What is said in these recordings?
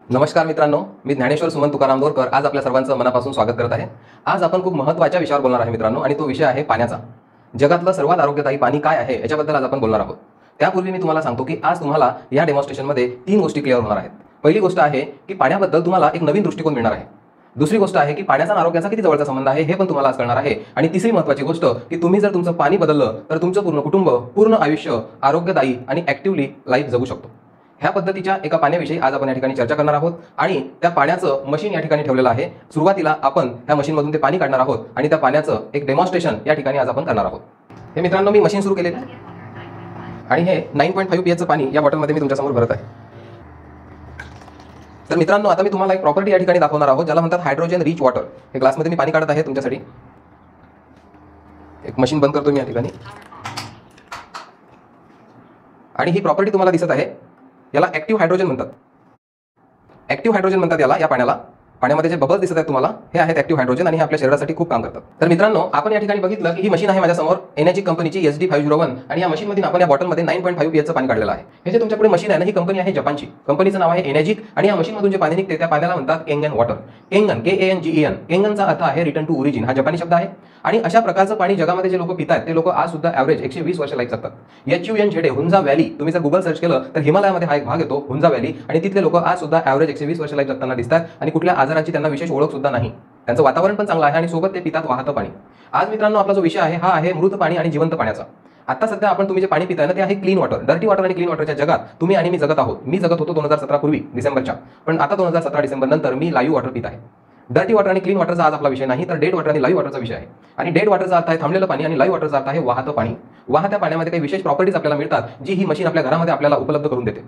नमस्कार मित्रांनो, मी ज्ञानेश्वर सुमन तुकाराम दोरकर आज आपल्या सर्वांचं मनापासून स्वागत करत आहे। आज आपण खूप महत्त्वाच्या विषयावर बोलणार आहे मित्रांनो, आणि तो विषय आहे पाण्याचा। जगातलं सर्वात आरोग्यदायी पाणी काय आहे याच्याबद्दल आज आपण बोलणार आहोत। त्यापूर्वी मी तुम्हाला सांगतो की आज तुम्हाला या डेमॉन्स्ट्रेशनमध्ये 3 गोष्टी क्लिअर होणार आहेत। पहिली गोष्ट आहे की पाण्याबद्दल तुम्हाला एक नवीन दृष्टिकोन मिळणार आहे। दुसरी गोष्ट आहे की पाण्याचा आणि आरोग्याचा किती जवळचा संबंध आहे हे पण तुम्हाला आज कळणार आहे। आणि तिसरी महत्त्वाची गोष्ट की तुम्ही जर तुमचं पाणी बदललं तर तुमचं पूर्ण कुटुंब, पूर्ण आयुष्य आरोग्यदायी आणि ॲक्टिव्हली लाईफ जगू शकतो। ह्या पद्धतीच्या एका पाण्याविषयी आज आपण या ठिकाणी चर्चा करणार आहोत। आणि त्या पाण्याचं मशीन या ठिकाणी ठेवलेलं आहे। सुरुवातीला आपण ह्या मशीनमधून ते पाणी काढणार आहोत आणि त्या पाण्याचं एक डेमॉन्स्ट्रेशन या ठिकाणी आज आपण करणार आहोत। हे मित्रांनो, मी मशीन सुरू केलेलं आहे आणि हे 9.5 pH चं पाणी या बॉटलमध्ये मी तुमच्यासमोर भरत आहे। तर मित्रांनो, आता मी तुम्हाला एक प्रॉपर्टी या ठिकाणी दाखवणार आहोत ज्याला म्हणतात हायड्रोजन रिच वॉटर। हे ग्लासमध्ये मी पाणी काढत आहे तुमच्यासाठी। एक मशीन बंद करतो मी या ठिकाणी, आणि ही प्रॉपर्टी तुम्हाला दिसत आहे, याला ऍक्टिव्ह हायड्रोजन म्हणतात। ऍक्टिव्ह हायड्रोजन म्हणतात याला, या पाण्यामध्ये जे बबल्स दिसत आहेत तुम्हाला, हे आहेत ऍक्टिव्ह हायड्रोजन आणि हे आपल्या शरीरासाठी खूप काम करतात। तर मित्रांनो, आपण या ठिकाणी बघितलं की ही मशीन आहे माझ्यासमोर, एनर्जी कंपनीची SD501, आणि या मशीनमध्ये आपण या बॉटलमध्ये 9.5 pH चं पाणी काढलेलं आहे। हे जे तुमच्याकडे मशीन आहे ना, ही कंपनी आहे जपानची। कंपनीचं नाव आहे एनर्जिक, आणि या मशीनमधून जे पाणी निघते त्या पाण्याला म्हणतात केंगन वॉटर। केंगन, KANGEN, केंगनचा अर्थ आहे रिटर्न टू ओरिजिन, हा जपानी शब्द आहे। आणि अशा प्रकारचं पाणी जगामध्ये जे लोक पितात ते लोक आज सुद्धा ॲव्हरेज 120 वर्ष लाईफ जगतात। HUNZA, हुंजा व्हॅली, तुम्ही जर गुगल सर्च केलं तर हिमालयामध्ये हा एक भाग येतो हुंजा व्हॅली, आणि तिथले लोक आज सुद्धा ॲव्हरेज 120 वर्ष लाईफ जगताना दिसतात, आणि कुठल्या आजाराची त्यांना विशेष ओळख सुद्धा नाही। त्यांचं वातावरण पण चांगलं आहे आणि सोबत ते पितात वाहतं पाणी। आज मित्रांनो, आपला जो विषय आहे हा आहे मृत पाणी आणि जिवंत पाण्याचा। आता सध्या आपण तुम्ही जे पाणी पिताय ना, ते आहे क्लीन वॉटर। डर्टी वॉटर आणि क्लीन वॉटरच्या जगात तुम्ही आणि मी जगत आहोत। मी जगत होतो 2017 पूर्वी डिसेंबरच्या, पण आता 2017 डिसेंबर नंतर मी लाईव्ह वॉटर पित आहे। डर्टी वॉटर आणि क्लीन वॉटरचा आज आपला विषय नाही, तर डेड वॉटर आणि लाईव्ह वॉटरचा विषय आहे। आणि डेड वॉटरचा अर्थ आहे थांबलेलं पाणी, आणि लाईव्ह वॉटरचा अर्थ आहे वाहतं पाणी। वाहत्या पाण्यामध्ये काही विशेष प्रॉपर्टीज आपल्याला मिळतात, जी ही मशीन आपल्या घरामध्ये आपल्याला उपलब्ध करून देते।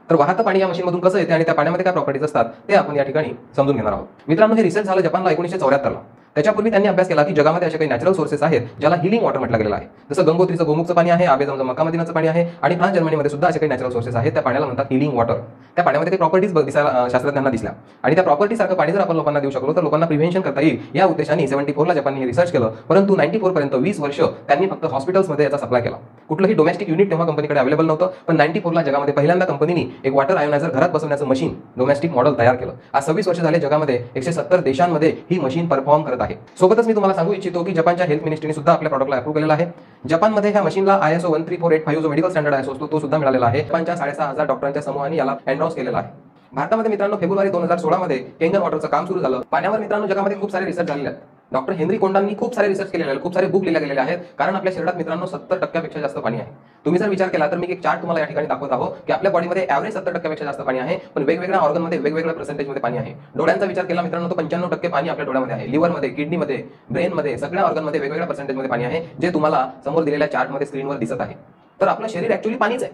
तर वाहतं पाणी या मशीनमधून कसं येते आणि त्या पाण्यामध्ये काय प्रॉपर्टीज असतात ते आपण या ठिकाणी समजून घेणार आहोत। मित्रांनो, हे रिसर्च झालं जपानला 1974 ला। त्याच्यापूर्वी त्यांनी अभ्यास केला की जगामध्ये असे काही नॅचरल सोर्सेस आहेत ज्याला हिलिंग वॉटर म्हटलं गेलेलं आहे। जसं गंगोत्रीचं गोमुखचं पाणी आहे, आबे जमजम मक्का मदिनाचं पाणी आहे, आणि फ्रान्स जर्मनीमध्ये सुद्धा असे काही नॅचरल सोर्सेस आहेत, त्या पाण्याला म्हणतात हिलिंग वॉटर। त्या पाण्यामध्ये काही प्रॉपर्टीज दिसायला शास्त्रज्ञांना दिसल्या, आणि त्या प्रॉपर्टी सारखं पाणी जर आपण लोकांना देऊ शकलो तर लोकांना प्रिव्हेन्शन करता येईल या उद्देशाने 74 ला जपानने रिसर्च केलं। परंतु 94 पर्यंत 20 वर्ष त्यांनी फक्त हॉस्पिटल्समध्ये याचा सप्लाय केला। कुठलंही डोमेस्टिक युनिट तेव्हा कंपनीकडे अवेलेबल नव्हतं, पण 94 ला जगामध्ये पहिल्यांदा कंपनीने एक वॉटर आयोनायझर घरात बसवण्याचं मशीन डोमेस्टिक मॉडेल तयार केलं। आज 26 वर्ष झाले जगामध्ये 170 देशांमध्ये ही मशीन परफॉर्म करत आहे। सोबतच मी तुम्हाला सांगू इच्छितो की जपानच्या हेल्थ मिनिस्ट्रीने सुद्धा आपल्या प्रॉडक्टला अप्रूव्ह केलेला आहे। जपानमध्ये ह्या मशीनला ISO 13485 जो मेडिकल स्टँडर्ड ISO असतो तो सुद्धा मिळालेला आहे। जपानच्या 6,500 डॉक्टरांच्या समूहाने याला एंडोर्स केलेला आहे। भारतामध्ये मित्रांनो फेब्रुवारी 2016 मध्ये केंगन वॉटरचं काम सुरू झालं। पाण्यावर मित्रांनो जगामध्ये खूप सारे रिसर्च झालेले आहेत। डॉक्टर हेनरी कोंडांनी खूप सारे रिसर्च केलेले आहेत, खूप सारे बुक लिहिले गेलेले आहेत, कारण आपल्या शरीरात मित्रांनो 70% पेक्षा जास्त पाणी आहे। तुम्ही जर विचार केला तर मी एक चार्ट तुम्हाला या ठिकाणी दाखवत आहोत की आपल्या बॉडीमध्ये ॲव्हरेज 70% पेक्षा जास्त पाणी आहे, पण वेगवेगळ्या ऑर्गनमध्ये वेगवेगळ्या पर्सेंटेजमध्ये पाणी आहे। डोळ्यांचा विचार केला मित्रांनो तर 95% पाणी आपल्या डोळ्यामध्ये आहे। लिव्हरमध्ये, किडनीमध्ये, ब्रेनमध्ये, सगळ्या ऑर्गनमध्ये वेगवेगळ्या पर्सेंटेजमध्ये पाणी आहे, जे तुम्हाला समोर दिलेल्या चार्टमध्ये स्क्रीनवर दिसत आहे। तर आपलं शरीर ॲक्च्युअली पाणीच आहे,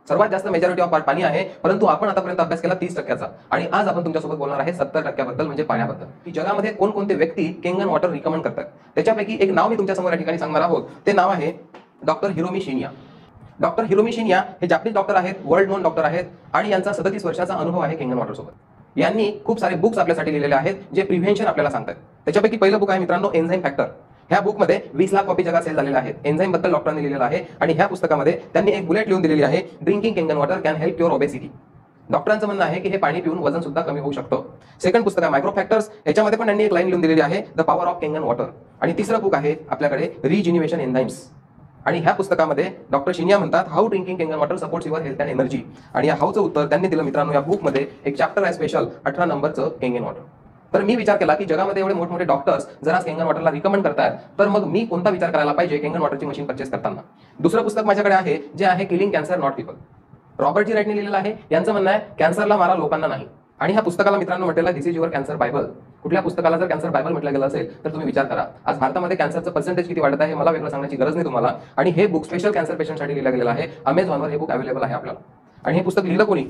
सर्वात जास्त मेजॉरिटी ऑफ पार्ट पाणी आहे, परंतु आपण आतापर्यंत अभ्यास केला 30%चा, आणि आज आपण तुमच्यासोबत बोलणार आहे 70% बद्दल, म्हणजे पाण्याबद्दल। की जगामध्ये कोणकोणते व्यक्ती केंगन वॉटर रिकमेंड करतात त्याच्यापैकी एक नाव मी तुमच्यासमोर या ठिकाणी सांगणार आहोत। ते नाव आहे doctor Hiromi Shinya. Doctor Hiromi Shinya हे जापनीज डॉक्टर आहेत, वर्ल्ड नोन डॉक्टर आहेत, आणि यांचा 37 वर्षाचा अनुभव आहे केंगन वॉटर सोबत। यांनी खूप सारे बुक्स आपल्यासाठी लिहिलेले आहेत जे प्रिव्हेन्शन आपल्याला सांगतात। त्याच्यापैकी पहिलं बुक आहे मित्रांनो एन्झाईम फॅक्टर। ह्या बुकमध्ये 20 लाख कॉपी जगात सेल झालेल्या आहेत। एन्झाईम बद्दल डॉक्टरांनी लिहिलेलं आहे, आणि ह्या पुस्तकामध्ये त्यांनी एक बुलेट लिहून दिलेली आहे, drinking Kangen water can help your obesity. डॉक्टरांचं म्हणणं आहे की हे पाणी पिऊन वजन सुद्धा कमी होऊ शकतं। सेकंड पुस्तक आहे मायक्रो फॅक्टर्स, याच्यामध्ये पण त्यांनी एक लाईन लिहून दिलेली आहे, the power of Kangen water. आणि तिसरं बुक आहे आपल्याकडे रिजिन्युएशन एन्झाईम्स, आणि ह्या पुस्तकामध्ये डॉक्टर शिन्या म्हणतात how drinking Kangen water supports your health and energy. आणि या हाऊचं उत्तर त्यांनी दिलं मित्रांनो या बुकमध्ये। एक चॅप्टर आहे स्पेशल 18 नंबरचं केंगन वॉटर। तर मी विचार केला की जगामध्ये एवढे मोठमोठे डॉक्टर्स जर आज केंगन वॉटरला रिकमेंड करतात, तर मग मी कोणता विचार करायला पाहिजे केंगन वॉटरची मशीन परचेस करताना। दुसरं पुस्तक माझ्याकडे आहे जे आहे killing cancer not people. Robert G राईटने लिहिलेलं आहे। यांचं म्हणणं आहे कॅन्सरला मारा लोकांना नाही, आणि ह्या पुस्तकाला मित्रांनो म्हटलेलं आहे दिस इज युअर कॅन्सर बायबल। कुठल्या पुस्तकाला जर कॅन्सर बायबल म्हटलं गेलं असेल तर तुम्ही विचार करा आज भारतामध्ये कॅन्सरचं पर्सेंटेज किती वाढत आहे, मला वेगळं सांगण्याची गरज नाही तुम्हाला। आणि हे बुक स्पेशल कॅन्सर पेशंटसाठी लिहिलं गेलेलं आहे। अमेझॉनवर हे बुक अवेलेबल आहे आपल्याला। आणि हे पुस्तक लिहिलं कोणी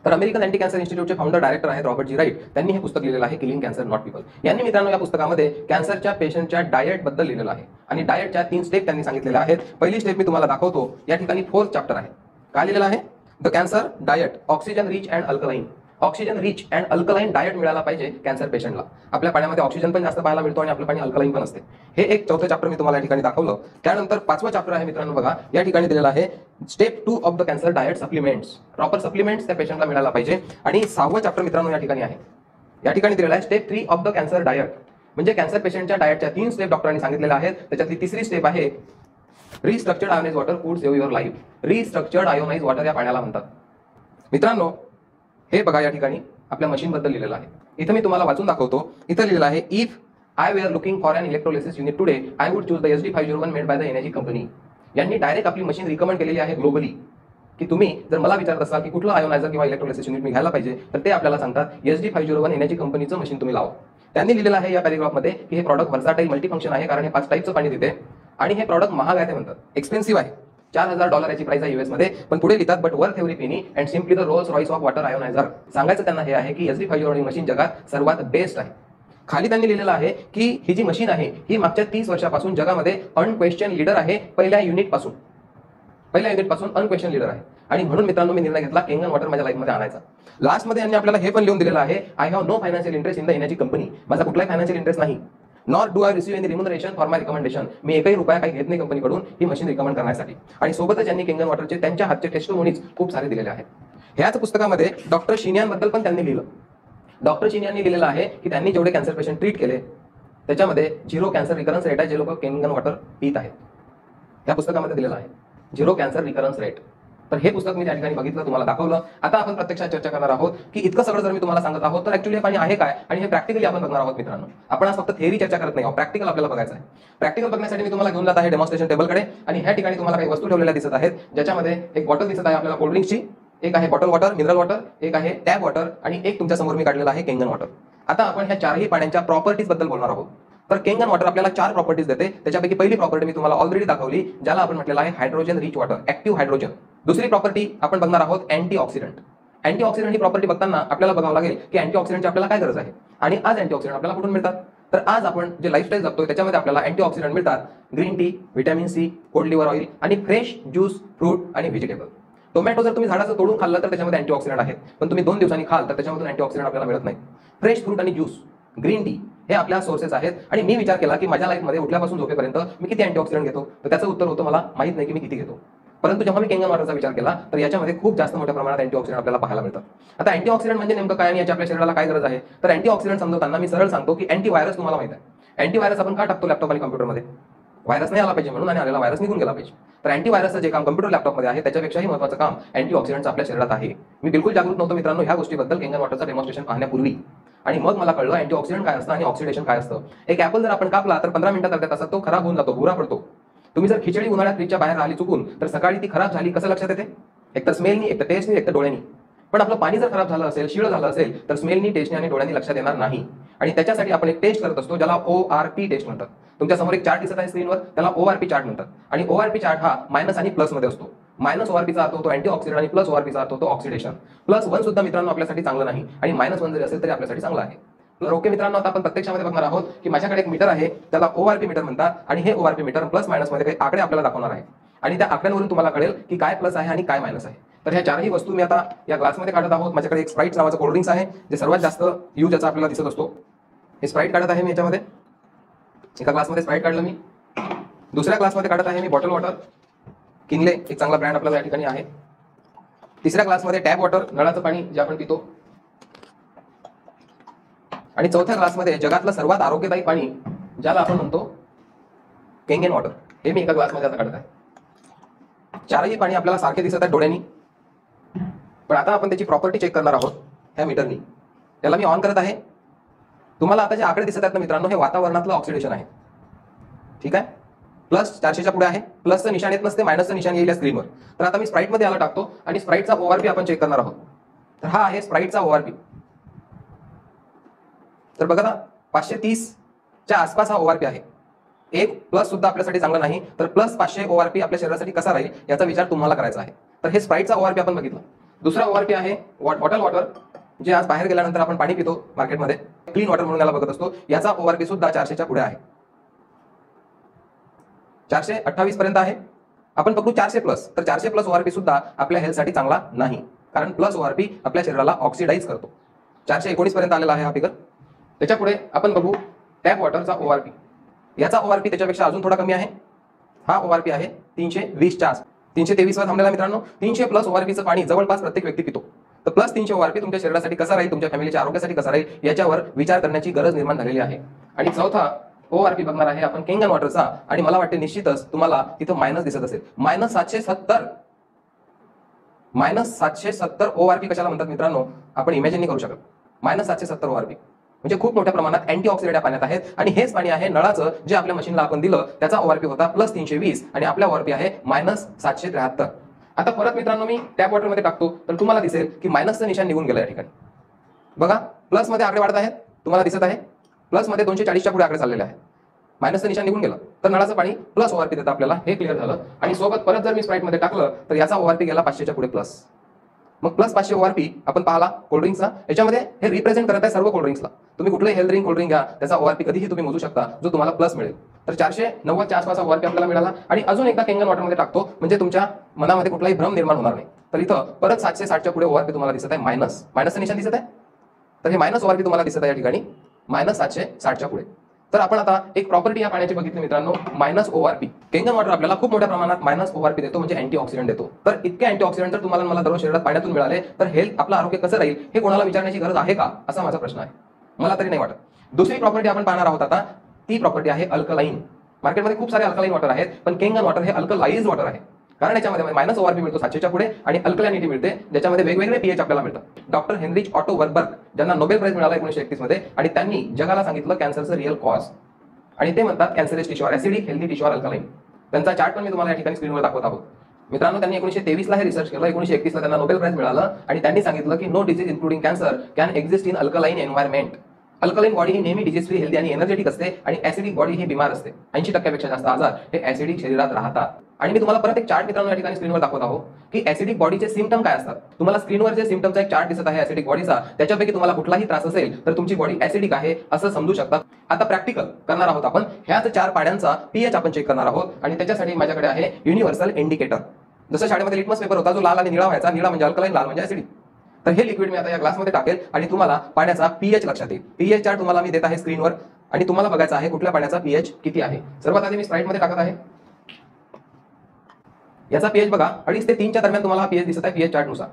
तर अमेरिकन अँटी कॅन्सर इन्स्टिट्यूटचे फाउंडर डायरेक्टर आहेत रॉबर्ट जी राईट। त्यांनी हे पुस्तक लिहिलेलं आहे किलिंग कॅन्सर नॉट पीपल। यांनी मित्रांनो या पुस्तकामध्ये कॅन्सरच्या पेशंटच्या डाएट बद्दल लिहिलेलं आहे, आणि डाएटच्या 3 स्टेप त्यांनी सांगितलेल्या आहेत। पहिली स्टेप मी तुम्हाला दाखवतो, या ठिकाणी 4th चॅप्टर आहे। काय लिहिलेलं आहे the cancer diet oxygen rich and alkaline. Oxygen rich and alkaline diet मिळाला पाहिजे कॅन्सर पेशंटला. आपल्या पाण्यामध्ये ऑक्सिजन पण जास्त पाहायला मिळतो आणि आपलं पाणी अल्कलाइन पण असते. हे एक चौथं चॅप्टर मी तुम्हाला या ठिकाणी दाखवलं. त्यानंतर पाचवं चॅप्टर आहे मित्रांनो, बघा या ठिकाणी दिलेलं आहे step 2 of the cancer diet supplements. Proper supplements त्या पेशंटला मिळाला पाहिजे. आणि 6वं चॅप्टर मित्रांनो या ठिकाणी आहे. या ठिकाणी दिलेला आहे step 3 of the cancer diet. म्हणजे कॅन्सर पेशंटच्या डाएटच्या 3 स्टेप डॉक्टरांनी सांगितलेल्या आहेत. त्याच्यातली तिसरी स्टेप आहे restructured ionised water could save your life. Restructured ionised water या पाण्याला म्हणतात. मित्रांनो हे बघा या ठिकाणी आपल्या मशीन बद्दल लिहिलेलं आहे. इथं मी तुम्हाला वाचून दाखवतो. इथं लिहिलेलं आहे if I were looking for an electrolysis unit today I would choose the SD501 made by the energy company. यांनी डायरेक्ट आपली मशीन रिकमेंड केलेली आहे ग्लोबली, की तुम्ही जर मला विचारत असाल की कुठलं आयोनायझर किंवा इलेक्ट्रोलिसिस युनिट मी घ्यायला पाहिजे, तर ते आपल्याला सांगतात SD501 एनर्जी कंपनीचं मशीन तुम्ही लावा. त्यांनी लिहिलेलं आहे या पॅरेग्राफमध्ये की हे प्रॉडक्ट व्हर्साटाईल मल्टीफंक्शन आहे, कारण हे 5 टाईपचं पाणी देते आणि हे प्रॉडक्ट महाग आहे ते म्हणतात, एक्सपेन्सिव्ह आहे. $4000 याची प्राइस आहे US मध्ये. पण पुढे लिहितात but worth every penny and simply the Rolls Royce of water ioniser. सांगायचं त्यांना हे आहे की SD501 मशीन जगात सर्वात बेस्ट आहे. खाली त्यांनी लिहिलेलं आहे की ही जी मशीन आहे ही मागच्या 30 वर्षापासून जगामध्ये अनक्वेश्चन लीडर आहे. पहिल्या युनिटपासून अनक्वेश्चन लीडर आहे. आणि म्हणून मित्रांनो मी निर्णय घेतला केंगन वॉटर माझ्या लाईफमध्ये आणायचा. लास्टमध्ये यांनी आपल्याला हे पण लिहून दिलेलं आहे I have no financial interest in the energy company. माझा कुठलाही फायनान्शियल इंटरेस्ट नाही. Nor do I receive any remuneration for my recommendation. मी एकही रुपया काही घेत नाही कंपनीकडून ही मशीन रिकमेंड करण्यासाठी. आणि सोबतच यांनी केंगन वॉटरचे त्यांच्या हातचे टेस्टिमोनीज खूप सारे दिलेले आहेत. ह्याच पुस्तकामध्ये डॉक्टर शिनियान बद्दल पण त्यांनी लिहिलं. डॉक्टर शिनियाननी लिहिलेलं आहे की त्यांनी जेवढे कॅन्सर पेशंट ट्रीट केले त्याच्यामध्ये 0 कॅन्सर रिकरन्स रेट आहे जे लोक केंगन वॉटर पित आहेत. या पुस्तकामध्ये दिलेलं आहे 0 कॅन्सर रिकरन्स रेट. तर हे पुस्तक मी त्या ठिकाणी बघितलं, तुम्हाला दाखवलं. आता आपण प्रत्यक्षात चर्चा करणार आहोत की इतकं सगळं जर मी तुम्हाला सांगत आहोत तर ऍक्च्युअली हे पाणी आहे काय आणि हे प्रॅक्टिकली आपण बघणार आहोत मित्रांनो. आपण आज फक्त थेअरी चर्चा करत नाही, प्रॅक्टिकल आपल्याला बघायचं आहे. प्रॅक्टिकल बघण्यासाठी मी तुम्हाला घेऊन जात आहे डेमॉन्स्ट्रेशन टेबलकडे. आणि ह्या ठिकाणी तुम्हाला काही वस्तू ठेवलेल्या दिसत आहेत, ज्याच्यामध्ये एक बॉटल दिसत आहे आपल्याला कोल्ड्रिंक्सची, एक आहे बॉटल वॉटर मिनरल वॉटर, एक आहे टॅप वॉटर आणि एक तुमच्या समोर मी काढलेला आहे केंगन वॉटर. आता आपण ह्या चारही पाण्याच्या प्रॉपर्टीज बद्दल बोलणार आहोत. तर केंगन वॉटर आपल्याला 4 प्रॉपर्टीज देते. त्याच्यापैकी पहिली प्रॉपर्टी मी तुम्हाला ऑलरेडी दाखवली, ज्याला आपण म्हटलेलं आहे hydrogen rich water, active hydrogen. दुसरी प्रॉपर्टी आपण बघणार आहोत अँटीऑक्सिडंट. अँटीऑक्सिडंट ही प्रॉपर्टी बघताना आपल्याला बघावं लागेल की अँटीऑक्सिडंटची आपल्याला काय गरज आहे आणि आज अँटीऑक्सिडंट आपल्याला कुठून मिळतात. तर आज आपण जे लाईफस्टाईल जगतोय त्याच्यामध्ये आपल्याला अँटीऑक्सिडंट मिळतात green tea, vitamin C, cold liver oil आणि फ्रेश ज्यूस, फ्रूट आणि व्हेजिटेबल. टोमॅटो जर तुम्ही झाडाचं तोडून खाल्लं तर त्याच्यामध्ये अँटीऑक्सिडंट आहेत, पण तुम्ही 2 दिवसांनी खाल तर त्याच्यामधून अँटीऑक्सिडंट आपल्याला मिळत नाही. फ्रेश फ्रूट आणि ज्यूस, ग्रीन टी हे आपल्या सोर्सेस आहेत. आणि मी विचार केला की माझ्या लाईफमध्ये उठल्यापासून झोपेपर्यंत मी किती अँटीऑक्सिडंट घेतो, तर त्याचं उत्तर होतं मला माहित नाही की मी किती घेतो. परंतु जेव्हा मी केंगन वॉटरचा विचार केला तर याच्यामध्ये खूप जास्त मोठ्या प्रमाणात अँटीऑक्सिडंट आपल्याला पाहायला मिळतात. आता अँटीऑक्सिडंट म्हणजे नेमकं काय आणि याची आपल्या शरीराला काय गरज आहे, तर अँटीऑक्सिडंट समजवताना मी सरळ सांगतो की अँटीव्हायरस तुम्हाला माहित आहे. अँटीव्हायरस आपण का टाकतो लॅपटॉप आणि कॉम्प्युटरमध्ये, व्हायरस नाही आला पाहिजे म्हणून आणि आलेला व्हायरस निघून गेला पाहिजे. तर अँटीव्हायरसचं जे काम कॉम्प्युटर लॅपटॉपमध्ये आहे त्याच्यापेक्षाही महत्त्वाचं काम अँटीऑक्सिडंट्स आपल्या शरीरात आहे. मी बिलकुल जागृत नव्हतो मित्रांनो ह्या गोष्टीबद्दल केंगन वॉटरचं डेमॉन्स्ट्रेशन पाहण्यापूर्वी. आणि मग मला कळलं अँटीऑक्सिडंट काय असतं आणि ऑक्सिडेशन काय असतं. एक ऍपल जर आपण कापला तर 15 मिनिटात अर्ध्या तासात तो खराब होऊन जातो, भुरा पडतो. तुम्ही जर खिचडी उन्हाळ्यात फ्रीजच्या बाहेर राहिली चुकून तर सकाळी ती खराब झाली कसं लक्षात येते, एक तर स्मेलनी, एक तर टेस्टनी, एक तर डोळ्यानी. पण आपलं पाणी जर खराब झालं असेल, शिळ झालं असेल तर स्मेलनी, टेस्टनी आणि डोळ्यांनी लक्षात येणार नाही. आणि त्याच्यासाठी आपण एक टेस्ट करत असतो ज्याला ORP टेस्ट म्हणतात. तुमच्या समोर एक चार्ट दिसत आहे स्क्रीनवर, त्याला ORP चार्ट म्हणतात. आणि ORP चार्ट हा मायनस आणि प्लस मध्ये असतो. मायनस ORPचा अर्थ होतो अँटीऑक्सिडंट आणि प्लस ORPचा अर्थ होतो ऑक्सिडेशन. +1 सुद्धा मित्रांनो आपल्यासाठी चांगलं नाही आणि -1 जरी असेल तरी आपल्यासाठी चांगलं आहे. तर ओके मित्रांनो, आता आपण प्रत्यक्षामध्ये बघणार आहोत की माझ्याकडे एक मीटर आहे त्याला ORP मीटर म्हणतात. आणि हे ORP मीटर प्लस मायनस मध्ये काही आकडे आपल्याला दाखवणार आहे आणि त्या आकड्यांवरून तुम्हाला कळेल की काय प्लस आहे आणि काय मायनस आहे. तर ह्या चारही वस्तू मी आता या ग्लासमध्ये काढत आहोत. माझ्याकडे एक स्प्राईट नावाचं कोल्ड्रिंक्स आहे जे सर्वात जास्त यूज याचा आपल्याला दिसत असतो. हे स्प्राईट काढत आहे मी याच्यामध्ये. एका ग्लासमध्ये स्प्राईट काढलं मी. दुसऱ्या ग्लासमध्ये काढत आहे मी बॉटल वॉटर, किनले एक चांगला ब्रँड आपल्याला या ठिकाणी आहे. तिसऱ्या ग्लासमध्ये टॅप वॉटर, नळाचं पाणी जे आपण पितो. आणि चौथ्या ग्लासमध्ये जगातलं सर्वात आरोग्यदायी पाणी ज्याला आपण म्हणतो केंगन वॉटर, हे मी एका ग्लासमध्ये आता काढत आहे. चारही पाणी आपल्याला सारखे दिसत आहेत डोळ्यांनी, पण आता आपण त्याची प्रॉपर्टी चेक करणार आहोत ह्या मीटरनी. त्याला मी ऑन करत आहे. तुम्हाला आता जे आकडे दिसत आहेत ना मित्रांनो, हे वातावरणातलं ऑक्सिडेशन आहे. ठीक आहे, +400च्या पुढे आहे. प्लसचं निशाण येत नसते, मायनसचं निशाण येईल या स्क्रीनवर. तर आता मी स्प्राईटमध्ये याला टाकतो आणि स्प्राईटचा ORP आपण चेक करणार आहोत. तर हा आहे स्प्राईटचा ORP. तर बघा ना, 530च्या आसपास हा ORP आहे. एक प्लस सुद्धा आपल्यासाठी चांगला नाही, तर +500 ORP आपल्या शरीरासाठी कसा राहील याचा विचार तुम्हाला करायचा आहे. तर हे स्प्राईटचा ORP आपण बघितलं. दुसरा ORP आहे बॉटल वॉटर, जे आज बाहेर गेल्यानंतर आपण पाणी पितो मार्केटमध्ये, क्लीन वॉटर म्हणून याला बघत असतो. याचा ORP सुद्धा 400च्या पुढे आहे. 428 पर्यंत आहे. आपण पकडू 400+, तर 400+ ORP सुद्धा आपल्या हेल्थसाठी चांगला नाही. कारण प्लस ORP आपल्या शरीराला ऑक्सिडाईज करतो. 419 पर्यंत आलेला आहे हा फिगर. त्याच्या पुढे आपण बघू टॅप वॉटरचा ORP. याचा ORP त्याच्यापेक्षा अजून थोडा कमी आहे. हा ORP आहे 320 च्या 323 वर थांबलेला मित्रांनो. 300 प्लस ORPचं पाणी जवळपास प्रत्येक व्यक्ती पितो. तर प्लस 300 ORP तुमच्या शरीरासाठी कसा राहील, तुमच्या फॅमिलीच्या आरोग्यासाठी कसा राहील याच्यावर विचार करण्याची गरज निर्माण झालेली आहे. आणि चौथा ORP बघणार आहे आपण केंगन वॉटरचा. आणि मला वाटते निश्चितच तुम्हाला इथं मायनस दिसत असेल. -770 ORP कशाला म्हणतात मित्रांनो, आपण इमॅजिन नाही करू शकत. -770 ORP म्हणजे खूप मोठ्या प्रमाणात अँटीऑक्सिडंट या पाण्यात आहेत. आणि हेच पाणी आहे नळाचं जे आपल्या मशीनला आपण दिलं त्याचा ORP होता +320 आणि आपल्या ORP आहे -773. आता परत मित्रांनो मी टॅप वॉटर मध्ये टाकतो तर तुम्हाला दिसेल की मायनसचं निशाण निघून गेलं या ठिकाणी. बघा प्लस मध्ये आकडे वाढत आहेत, तुम्हाला दिसत आहे. प्लस मध्ये 240च्या पुढे आकडे चाललेले आहेत. मायनसचं निशाण निघून गेलं तर नळाचं पाणी प्लस ORP देतं आपल्याला, हे क्लिअर झालं. आणि सोबत परत जर मी स्प्राईट मध्ये टाकलं तर याचा ORP गेला 500च्या पुढे प्लस. मग प्लस 500 ORP आपण पाहिला कोल्ड्रिंक्सचा. याच्यामध्ये हे रिप्रेझेंट करत आहे सर्व कोल्ड्रिंक्सला. तुम्ही कुठलंही हेल्थ ड्रिंक कोल्ड्रिंक घ्या, त्याचा ORP कधीही तुम्ही मोजू शकता जो तुम्हाला प्लस मिळेल. तर 490 च्या आसपास ORP आपल्याला मिळाला. आणि अजून एकदा केंगन वॉटर मध्ये टाकतो म्हणजे तुमच्या मनामध्ये कुठलाही भ्रम निर्माण होणार नाही. तर इथं परत 760च्या पुढे ORP तुम्हाला दिसत आहे मायनसचं निशाण दिसत आहे. तर हे मायनस ORP तुम्हाला दिसत आहे या ठिकाणी -760च्या पुढे. तर आपण आता एक प्रॉपर्टी या पाण्याची बघितली मित्रांनो, -ORP. केंगन वॉटर आपल्याला खूप मोठ्या प्रमाणात -ORP देतो म्हणजे अँटीऑक्सिडंट देतो. तर इतके अँटीऑक्सिडंट जर तुम्हाला मला दररोज शरीरात पाण्यातून मिळाले तर हेल्थ आपलं आरोग्य कसं राहील हे कोणाला विचारण्याची गरज आहे का, असा माझा प्रश्न आहे. मला तरी नाही वाटत. दुसरी प्रॉपर्टी आपण पाहणार आहोत आता, ती प्रॉपर्टी आहे अल्कलाइन. मार्केटमध्ये खूप सारे अल्कलाइन वॉटर आहेत पण केंगन वॉटर हे अल्कलाइज्ड वॉटर आहे. कारण याच्यामध्ये -ORP मिळतो 700च्या पुढे आणि अल्कलॅनिटी मिळते ज्याच्यामध्ये वेगवेगळे pH आपल्याला मिळतात. डॉक्टर हेनरिच ऑटो वर्बर्ग ज्यांना नोबेल प्राइज मिळाला 1931 मध्ये आणि त्यांनी जगाला सांगितलं कॅन्सरचं रिअल कॉज. आणि ते म्हणतात cancerous tissue acidic, healthy tissue alkaline. त्यांचा चार्ट पण मी तुम्हाला या ठिकाणी स्क्रीनवर दाखवत आहोत. मित्रांनो त्यांनी 1923 ला हे रिसर्च केलं, 1931 ला त्यांना नोबेल प्राइज मिळालं आणि त्यांनी सांगितलं की no disease including cancer can exist in alkaline environment. Alkaline body ही नेहमी डिजीज फ्री, हेल्दी आणि एनर्जेटिक असते आणि ऍसिडिक बॉडी ही बिमार असते. 80% जास्त आजार हे ऍसिडिक शरीरात राहतात. आणि मी तुम्हाला परत एक चार्ट मित्रांनो या ठिकाणी स्क्रीनवर दाखवत आहोत की ऍसिडिक बॉडीचे सिम्पटम काय असतात. तुम्हाला स्क्रीनवर जे सिम्पटमचा एक चार्ट दिसत आहे ऍसिडिक बॉडीचा, त्याच्यापैकी तुम्हाला कुठलाही त्रास असेल तर तुमची बॉडी ऍसिडिक आहे असं समजू शकता. आता प्रॅक्टिकल करणार आहोत आपण. ह्याच 4 पाण्याचा pH आपण चेक करणार आहोत आणि त्याच्यासाठी माझ्याकडे आहे युनिव्हर्सल इंडिकेटर. जसं शाळेमध्ये लिटमस पेपर होता जो लाल आणि निळा व्हायचा, निळा म्हणजे अल्कलाइन, लाल म्हणजे ऍसिडिक. तर हे लिक्विड मी आता या ग्लासमध्ये टाकेल आणि तुम्हाला पाण्याचा pH लक्षात येईल. pH चार्ट तुम्हाला मी देत आहे स्क्रीनवर आणि तुम्हाला बघायचा आहे कुठल्या पाण्याचा pH किती आहे. सर्वात आधी मी स्प्राईट मध्ये टाकत आहे. याचा pH बघा 2.5 ते 3 च्या दरम्यान तुम्हाला pH दिसत आहे pH चार्ट नुसार.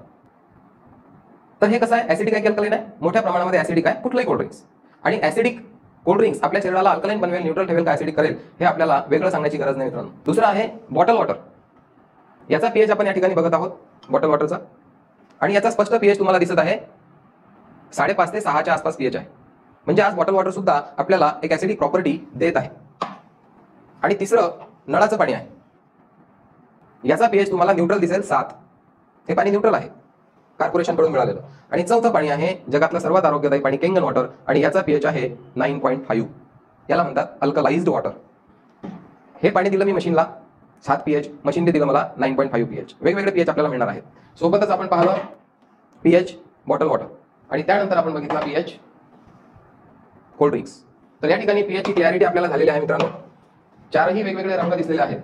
तर हे कसं आहे, ऍसिडिक आहे की अल्कलाइन आहे? मोठ्या प्रमाणामध्ये ऍसिडिक आहे कुठलंही कोल्ड्रिंक्स. आणि ऍसिडिक कोल्ड्रिंक्स आपल्या शरीराला अल्कलाइन बनवेल, न्यूट्रल ठेवेल का ऍसिडिक करेल हे आपल्याला वेगळं सांगण्याची गरज नाही मित्रांनो. दुसरं आहे बॉटल वॉटर. याचा pH आपण या ठिकाणी बघत आहोत बॉटल वॉटरचा. आणि याचा स्पष्ट pH तुम्हाला दिसत आहे 5.5 ते 6च्या आसपास pH आहे. म्हणजे आज बॉटल वॉटर सुद्धा आपल्याला एक ऍसिडिक प्रॉपर्टी देत आहे. आणि तिसरं नळाचं पाणी आहे. याचा pH तुम्हाला न्यूट्रल दिसेल 7. हे पाणी न्यूट्रल आहे, कॉर्पोरेशन कडून मिळालेलं. आणि चौथं पाणी आहे जगातलं सर्वात आरोग्यदायी पाणी केंगन वॉटर आणि याचा pH आहे 9.5. याला म्हणतात अल्कलाइज्ड वॉटर. हे पाणी दिलं मी मशीनला 7 pH, मशीनने दिलं मला 9.5 pH. वेगवेगळे pH आपल्याला मिळणार आहेत. सोबतच आपण पाहिलं pH बॉटल वॉटर आणि त्यानंतर आपण बघितला pH कोल्ड ड्रिंक्स. तर या ठिकाणी pH ची क्लॅरिटी आपल्याला झालेली आहे मित्रांनो. 4ही वेगवेगळे रंग दिसलेले आहेत,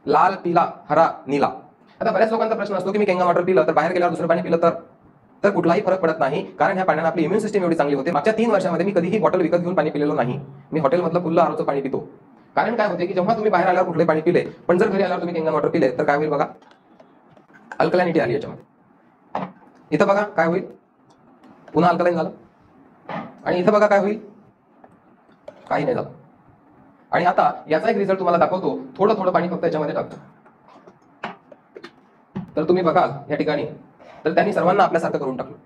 लाल, पिला, हरा, निळा. आता बऱ्याच लोकांचा प्रश्न असतो की मी केंगन वॉटर पिलं तर बाहेर गेल्यावर दुसरं पाणी पिलं तर कुठलाही फरक पडत नाही, कारण ह्या पाण्याने आपली इम्युन सिस्टम एवढी चांगली होते. मागच्या 3 वर्षांमध्ये मी कधीही बॉटल विकत घेऊन पाणी पिलेलो नाही. मी हॉटेलमधलं खुल्लं आरोचं पाणी पितो. कारण काय होते की जेव्हा तुम्ही बाहेर आल्यावर कुठले पाणी पिले पण जर घरी आल्यावर तुम्ही केंगन वॉटर पिले तर काय होईल बघा, अल्कलाइनिटी आली याच्यामध्ये. इथं बघा काय होईल, पुन्हा अल्कलाइन झालं. आणि इथं बघा काय होईल, काही नाही झालं. आणि आता याचा एक रिझल्ट तुम्हाला दाखवतो. थोडं थोडं पाणी फक्त याच्यामध्ये टाकतो तर तुम्ही बघाल या ठिकाणी तर त्यांनी सर्वांना आपल्यासारखं करून टाकलं.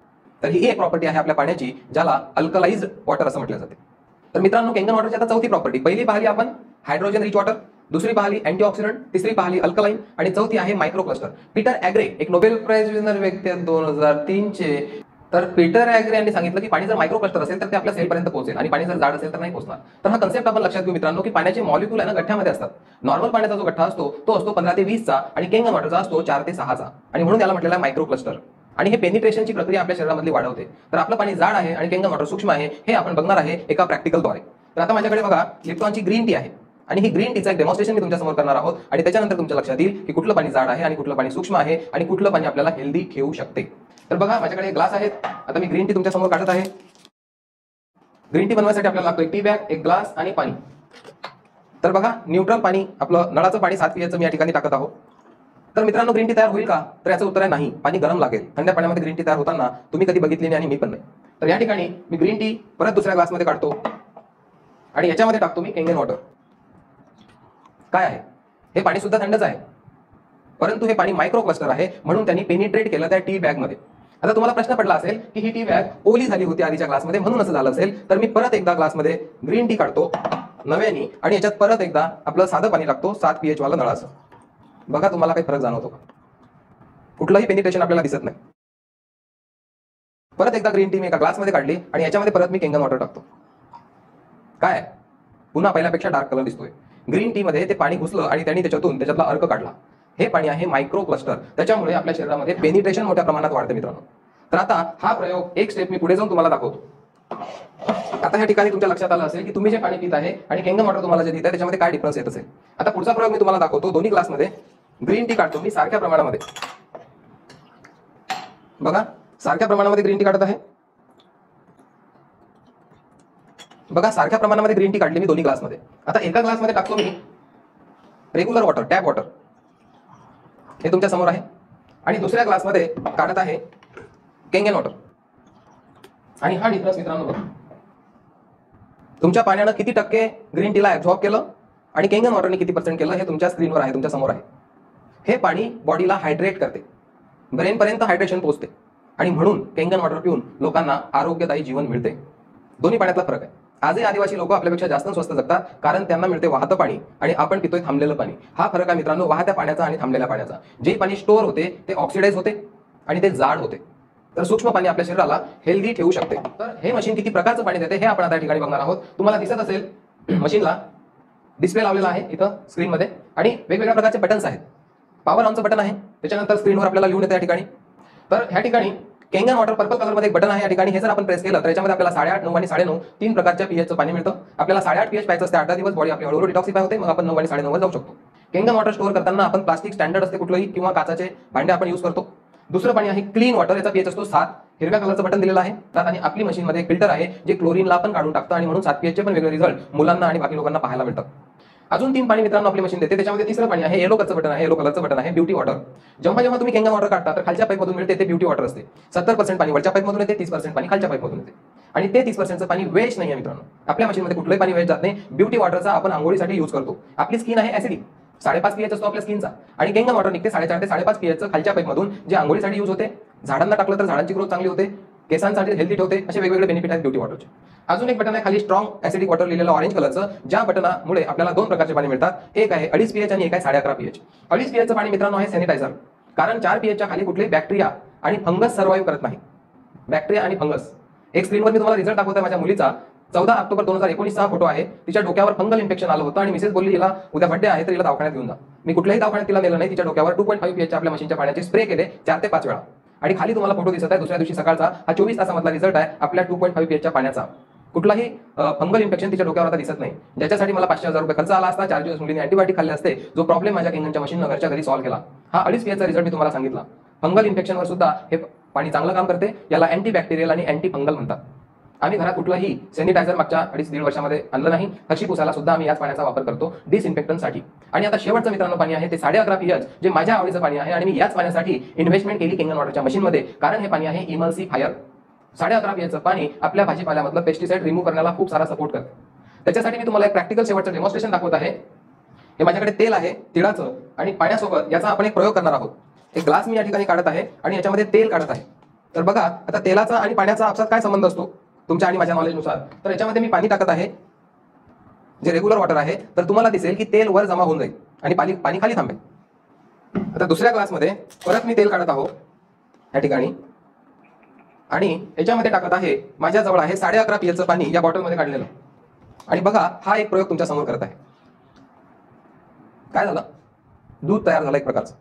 तर ही एक प्रॉपर्टी आहे आपल्या पाण्याची ज्याला अल्कलाइज्ड वॉटर असं म्हटलं जाते. तर मित्रांनो केंगन वॉटरची आता चौथी प्रॉपर्टी. पहिली पाहिली आपण हायड्रोजन रिच वॉटर, दुसरी पाहिली अँटीऑक्सिडंट, तिसरी पाहिली अल्कलाइन आणि चौथी आहे मायक्रो क्लस्टर. पीटर ॲग्रे एक नोबेल प्राइज विनर व्यक्ती आहेत 2003 चे. तर पीटर ॲग्रे यांनी सांगितलं की पाणी जर मायक्रो क्लस्टर असेल तर ते आपल्या सेलपर्यंत पोहोचेल आणि पाणी जर जाड असेल तर नाही पोहोचणार. तर हा कन्सेप्ट आपण लक्षात घेऊ मित्रांनो की पाण्याचे मॉलिक्यूल आहे ना गठ्ठ्यामध्ये असतात. नॉर्मल पाण्याचा जो गठ्ठा असतो तो असतो 15 ते 20 चा आणि केंगन वॉटरचा असतो 4 ते 6 चा आणि म्हणून त्याला म्हटलेला मायक्रो क्लस्टर. आणि हे पेनिट्रेशनची प्रक्रिया आपल्या शरीरामधली वाढवते. तर आपलं पाणी जाड आहे आणि केंगन वॉटर सूक्ष्म आहे हे आपण बघणार आहे एका प्रॅक्टिकलद्वारे. तर आता माझ्याकडे बघा लिप्टॉनची ग्रीन टी आहे आणि ही ग्रीन टीचा एक डेमॉन्स्ट्रेशन मी तुमच्या समोर करणार आहोत आणि त्याच्यानंतर तुमच्या लक्षात येईल की कुठलं पाणी जाड आहे आणि कुठलं पाणी सूक्ष्म आहे आणि कुठलं पाणी आपल्याला हेल्दी ठेवू शकते. तर बघा माझ्याकडे ग्लास आहेत. आता मी ग्रीन टी तुमच्या समोर काढत आहे. ग्रीन टी बनवायसाठी आपल्याला लागतो एक टी बॅग, एक ग्लास आणि पाणी. तर बघा न्यूट्रल पाणी, आपलं नळाचं पाणी 7 pH मी या ठिकाणी टाकत आहोत. तर मित्रांनो ग्रीन टी तयार होईल का? तर याचं उत्तर आहे नाही. पाणी गरम लागेल. थंड पाण्यामध्ये ग्रीन टी तयार होताना तुम्ही कधी बघितली नाही आणि मी पण नाही. तर या ठिकाणी मी ग्रीन टी परत दुसऱ्या ग्लासमध्ये काढतो आणि याच्यामध्ये टाकतो मी केंगन वॉटर. काय आहे हे पाणी सुद्धा थंडच आहे, परंतु हे पाणी मायक्रो क्लस्टर आहे म्हणून त्यांनी पेनिट्रेट केलं त्या टी बॅग मध्ये. आता तुम्हाला प्रश्न पडला असेल की ही टी बॅग ओली झाली होती आधीच्या ग्लासमध्ये म्हणून असं झालं असेल. तर मी परत एकदा ग्लासमध्ये ग्रीन टी काढतो नव्याने आणि याच्यात परत एकदा आपलं साधं पाणी टाकतो 7 pH वाला नळाचं. बघा तुम्हाला काही फरक जाणवतो का? कुठलंही पेनिट्रेशन आपल्याला दिसत नाही. परत एकदा ग्रीन टी मी एका ग्लासमध्ये काढली आणि याच्यामध्ये परत मी केंगन वॉटर टाकतो. काय पुन्हा पहिल्यापेक्षा डार्क कलर दिसतोय. ग्रीन टी मध्ये ते पाणी घुसलं आणि त्यांनी त्याच्यातला अर्क काढला. हे पाणी आहे मायक्रो क्लस्टर, त्याच्यामुळे आपल्या शरीरामध्ये पेनिट्रेशन मोठ्या प्रमाणात वाढते मित्रांनो. तर आता हा प्रयोग एक स्टेप मी पुढे जाऊन तुम्हाला दाखवतो. आता या ठिकाणी तुमच्या लक्षात आलं असेल की तुम्ही जे पाणी पित आहे आणि केंगन वॉटर तुम्हाला जे देत आहे त्याच्यामध्ये काय डिफरन्स येत असेल. आता पुढचा प्रयोग मी तुम्हाला दाखवतो. दोन्ही ग्लासमध्ये ग्रीन टी काढतो मी सारख्या प्रमाणामध्ये. बघा सारख्या प्रमाणामध्ये ग्रीन टी काढत आहे. बघा सारख्या प्रमाणामध्ये ग्रीन टी काढली मी दोन्ही ग्लासमध्ये. आता एका ग्लासमध्ये टाकतो मी रेग्युलर वॉटर, टॅप वॉटर, हे तुमच्या समोर आहे. आणि दुसऱ्या ग्लासमध्ये काढत आहे केंगन वॉटर. आणि हा डिफरन्स मित्रांनो तुमच्या पाण्यानं किती टक्के ग्रीन टीला ऍब्झॉर्ब केलं आणि केंगन वॉटरने किती % केलं हे तुमच्या स्क्रीनवर आहे, तुमच्या समोर आहे. हे पाणी बॉडीला हायड्रेट करते, ब्रेनपर्यंत हायड्रेशन पोहोचते आणि म्हणून केंगन वॉटर पिऊन लोकांना आरोग्यदायी जीवन मिळते. दोन्ही पाण्यातला फरक आहे. आजही आदिवासी लोक आपल्यापेक्षा जास्त स्वस्त जगतात कारण त्यांना मिळते वाहतं पाणी आणि आपण पितोय थांबलेलं पाणी. हा फरक आहे मित्रांनो वाहत्या पाण्याचा आणि थांबलेल्या पाण्याचा. जे पाणी स्टोअर होते ते ऑक्सिडाइज होते आणि ते जाड होते. तर सूक्ष्म पाणी आपल्या शरीराला हेल्दी ठेवू शकते. तर हे मशीन किती प्रकारचं पाणी देते हे आपण आता या ठिकाणी बघणार आहोत. तुम्हाला दिसत असेल मशीनला डिस्प्ले लावलेला आहे इथं स्क्रीनमध्ये आणि वेगवेगळ्या प्रकारचे बटन्स आहेत. पॉवर ऑनचं बटन आहे, त्याच्यानंतर स्क्रीनवर आपल्याला लिहून येतं या ठिकाणी. तर ह्या ठिकाणी केंगन वॉटर पर्पल कलरमध्ये एक बटन आहे या ठिकाणी. हे जर आपण प्रेस केलं तर याच्यामध्ये आपल्याला 8.5, 9 आणि 9.5 3 प्रकारच्या pHचं पाणी मिळतं. आपल्याला 8.5 pH प्यायचं असते. 8 दिवस बॉडी आपली हळूहळू डिटॉक्सिफाय होते, मग आपण 9 आणि 9.5 वर जाऊ शकतो. केंगन वॉटर स्टोअर करताना आपण प्लास्टिक स्टँडर्ड असते कुठलंही किंवा काचाचे भांडे आपण यूज करतो. दुसरं पाणी आहे क्लीन वॉटर, याचा pH असतो 7. हिरव्या कलरचं बटन दिलेलं आहे त्यात आणि आपली मशीनमध्ये एक फिल्टर आहे जे क्लोरीनला पण काढून टाकतं आणि म्हणून 7 pH चे पण वेगळे रिझल्ट मुलांना आणि बाकी लोकांना पाहायला मिळतात. अजून 3 पाणी मित्रांनो आपली मशीन देते. त्याच्यामध्ये तिसरं पाणी आहे येलो कलरचं बटन आहे. येलो कलरचं बटन आहे ब्युटी वॉटर. जेव्हा तुम्ही केंगन वॉटर काढता तर खालच्या पाईपमधून मिळते ते ब्युटी वॉटर असते. 70% पाणी वरच्या पाईपमधून येते, 30% पाणी खालच्या पाईपमधून येते आणि ते 30%चं पाणी वेस्ट नाही आहे मित्रांनो. आपल्या मशीनमध्ये कुठलंही पाणी वेस्ट जात नाही. ब्युटी वॉटरचा आपण आंघोळीसाठी यूज करतो. आपली स्किन आहे ऍसिडिक, 5.5 pH असतो आपल्या स्किनचा आणि केंगन वॉटर निघते 4.5 ते 5.5 pHचं खालच्या पाईपमधून जे आंघोळीसाठी यूज होते. झाडांना टाकलं तर झाडांची ग्रोथ चांगली होते, केसांसाठी हेल्दी ठेवते. असे वेगवेगळे बेनिफिट आहेत ब्युटी वॉटरचे. अजून एक बटन आहे खाली स्ट्रॉंग ऍसिडिक वॉटर लिहिलेलं ऑरेंज कलरचं, ज्या बटनामुळे आपल्याला 2 प्रकारचे पाणी मिळतात. एक आहे 2.5 pH आणि एक आहे 11.5 pH. 2.5 pHचं पाणी मित्रांनो आहे सॅनिटायझर, कारण 4 pHच्या खाली कुठले बॅक्टेरिया आणि फंगस सर्वाइव्ह करत नाही. बॅक्टेरिया आणि फंगस. एक स्क्रीनवर मी तुम्हाला रिझल्ट दाखवतोय माझ्या मुलीचा. 14 ऑक्टोबर 2019 चा फोटो आहे. तिच्या डोक्यावर फंगल इन्फेक्शन आलं होतं आणि मिसेस बोलली हिला उद्या बर्थडे आहे तर हिला दवाखान्यात घेऊन जा. मी कुठल्याही दवाखान्यात तिला नेलं नाही. तिच्या डोक्यावर 2.5 pH आपल्या मशीनच्या पाण्याचे स्प्रे केले 4 ते 5 वेळा आणि खाली तुम्हाला फोटो दिसत आहे. दुसऱ्या दिवशी सकाळचा हा 24 तासामधला रिझल्ट आहे आपल्या 2.5 pHच्या पाण्याचा. कुठलाही फंगल इन्फेक्शन तिच्या डोक्यावर आता दिसत नाही, ज्याच्यासाठी मला 500,000 रुपये खर्च आला असता. 4 दिवस मुलीने अँटीबायोटिक खाल्ले असते. जो प्रॉब्लेम माझ्या केंगनच्या मशीननं घरच्या घरी सॉल्व्ह केला. हा 2.5 pHचा रिझल्ट मी तुम्हाला सांगितला. फंगल इन्फेक्शनवर सुद्धा हे पाणी चांगलं काम करते. याला अँटीबॅक्टेरियल आणि अँटी फंगल म्हणतात. आम्ही घरात कुठलाही सॅनिटायझर मागच्या 2.5-1.5 वर्षामध्ये आणलं नाही. फरशी पुसायला सुद्धा आम्ही याच पाण्याचा वापर करतो डिसइन्फेक्टंटसाठी. आणि आता शेवटचं मित्रांनो पाणी आहे ते 11.5 pH, जे माझ्या आवडीचं पाणी आहे आणि मी याच पाण्यासाठी इन्व्हेस्टमेंट केली केंगन वॉटरच्या मशीनमध्ये, कारण हे पाणी आहे इमल्सिफायर. 11.5 pHचं पाणी आपल्या भाजीपाल्यामधलं पेस्टिसाइड रिमूव्ह करण्याला खूप सारा सपोर्ट करते. त्याच्यासाठी मी तुम्हाला एक प्रॅक्टिकल शेवटचं डेमॉन्स्ट्रेशन दाखवत आहे. हे माझ्याकडे तेल आहे तिळाचं आणि पाण्यासोबत याचा आपण एक प्रयोग करणार आहोत. एक ग्लास मी या ठिकाणी काढत आहे आणि याच्यामध्ये तेल काढत आहे. तर बघा आता तेलाचा आणि पाण्याचा आपसात काय संबंध असतो तुमच्या आणि माझ्या नॉलेजनुसार. तर याच्यामध्ये मी पाणी टाकत आहे जे रेग्युलर वॉटर आहे. तर तुम्हाला दिसेल की तेल वर जमा होऊन जाईल आणि पाणी खाली थांबेल. आता दुसऱ्या ग्लासमध्ये परत मी तेल काढत आहोत या ठिकाणी आणि याच्यामध्ये टाकत आहे. माझ्याजवळ आहे 11.5 pHचं पाणी या बॉटलमध्ये काढलेलं आणि बघा हा एक प्रयोग तुमच्या समोर करत आहे. काय झालं? दूध तयार झालं एक प्रकारचं.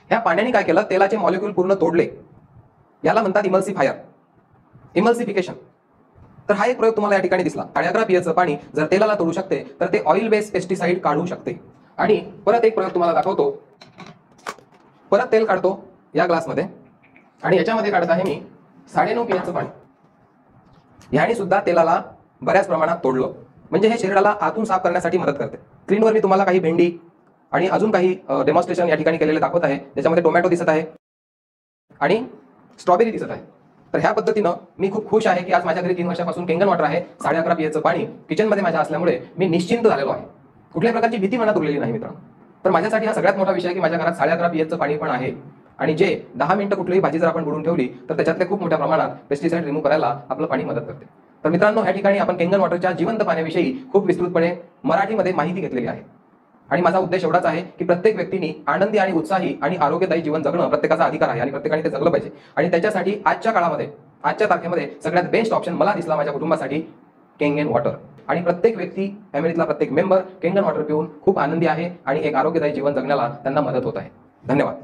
ह्या पाण्याने काय केलं? तेलाचे मॉलिक्यूल पूर्ण तोडले. याला म्हणतात इमल्सिफायर, इमल्सिफिकेशन. तर हा एक प्रयोग तुम्हाला या ठिकाणी दिसला. 11.5 pHचं पाणी जर तेलाला तोडू शकते तर ते ऑइल बेस्ड पेस्टिसाइड काढू शकते. आणि परत एक प्रयोग तुम्हाला दाखवतो. परत तेल काढतो या ग्लासमध्ये आणि याच्यामध्ये काढत आहे मी 9.5 pH पाणी. ह्याने सुद्धा तेलाला बऱ्याच प्रमाणात तोडलं, म्हणजे हे शरीराला आतून साफ करण्यासाठी मदत करते. स्क्रीनवर मी तुम्हाला काही भेंडी आणि अजून काही डेमॉन्स्ट्रेशन या ठिकाणी केलेले दाखवत आहे, ज्याच्यामध्ये टोमॅटो दिसत आहे आणि स्ट्रॉबेरी दिसत आहे. तर ह्या पद्धतीनं मी खूप खुश आहे की आज माझ्या घरी 3 वर्षापासून केंगन वॉटर आहे. 11.5 pH पाणी किचनमध्ये माझ्या असल्यामुळे मी निश्चिंत झालेलो आहे. कुठल्याही प्रकारची भीती मनात उरलेली नाही मित्रांनो. तर माझ्यासाठी हा सगळ्यात मोठा विषय आहे की माझ्या घरात 11.5 pH पाणी पण आहे आणि जे 10 मिनिटं कुठलीही भाजी जर आपण बुडवून ठेवली तर त्याच्यातले खूप मोठ्या प्रमाणात पेस्टिसाइड रिमूव्ह करायला आपलं पाणी मदत करते. तर मित्रांनो, या ठिकाणी आपण केंगन वॉटरच्या जिवंत पाण्याविषयी खूप विस्तृतपणे मराठीमध्ये माहिती घेतलेली आहे आणि माझा उद्देश एवढाच आहे की प्रत्येक व्यक्तीने आनंदी आणि उत्साही आणि आरोग्यदायी जीवन जगणं प्रत्येकाचा अधिकार आहे आणि प्रत्येकाने ते जगलं पाहिजे. आणि त्याच्यासाठी आजच्या काळामध्ये, आजच्या तारखेमध्ये सगळ्यात बेस्ट ऑप्शन मला दिसला माझ्या कुटुंबासाठी केंगन वॉटर. आणि प्रत्येक व्यक्ती, फॅमिलीतला प्रत्येक मेंबर केंगन वॉटर पिऊन खूप आनंदी आहे आणि एक आरोग्यदायी जीवन जगण्याला त्यांना मदत होत आहे. धन्यवाद.